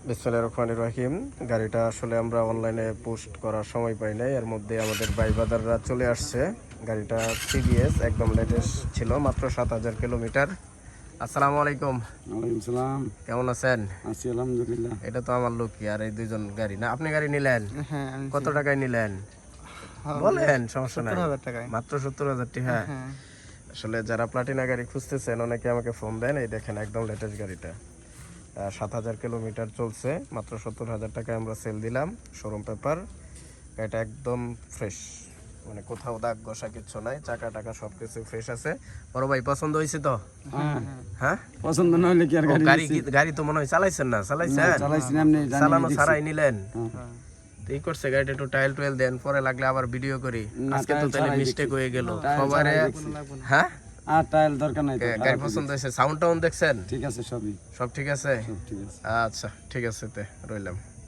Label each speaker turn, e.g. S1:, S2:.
S1: বিসমিল্লাহির রহমানির রহিম। গাড়িটা আসলে আমরা অনলাইনে পোস্ট করার সময় পাই নাই, এর মধ্যে আমাদের ভাই বাদাররা চলে আসছে। গাড়িটা সিবিএস একদম লেটেস্ট ছিল, মাত্র 7000 কিলোমিটার। আসসালামু আলাইকুম।
S2: ওয়ালাইকুম সালাম।
S1: কেমন আছেন?
S2: আছি আলহামদুলিল্লাহ।
S1: এটা তো আমার লোক, আর এই দুইজন গাড়ি না, আপনি গাড়ি নিলেন?
S3: হ্যাঁ
S1: কত টাকায় নিলেন বলেন, সমস্যা নাই।
S3: 70,000 টাকায়।
S1: মাত্র 70,000 টাকা।
S3: হ্যাঁ
S1: আসলে যারা প্লাটিনা গাড়ি খুঁজতেছেন অনেকে আমাকে ফোন দেন, এই দেখেন একদম লেটেস্ট গাড়িটা 7000 কিলোমিটার চলছে, মাত্র 70,000 টাকায় আমরা সেল দিলাম। শোরুম পেপার, গাড়িটা একদম ফ্রেশ, মানে কোথাও দাগ ঘষা কিচ্ছু নাই, চাকা টাকা সব কিছু ফ্রেশ আছে। বড় ভাই পছন্দ হয়েছে তো? হ্যাঁ,
S2: পছন্দ না হলে কি আর গাড়ি
S1: গাড়ি গাড়ি তো মনে হয় চালাইছেন না? চালাইছেন?
S2: চালাইছি না, এমনি জানি
S1: চালানো
S2: দেখছি।
S1: ছাড়াই নিলেন?
S3: হ্যাঁ।
S1: তো এই করছে গাড়িটা একটু টাইল টুয়েল দেন, পরে লাগলে আবার ভিডিও করি।
S2: না,
S1: আজকে তো
S2: টাইল
S1: তাহলে
S2: ছাড়াই
S1: মিস্টেক
S2: দেখছি।
S1: হয়ে গেল
S2: টাইল
S1: সবারে।
S2: ছাড়াই দেখছি।
S1: হ্যাঁ,
S2: আর টাইল দরকার নাই তো,
S1: গাড়ি পছন্দ হয়েছে? সাউন্ড টাউন দেখছেন?
S2: ঠিক আছে, সবই
S1: সব ঠিক আছে?
S2: সব ঠিক আছে।
S1: আচ্ছা ঠিক আছে, তে রইলাম।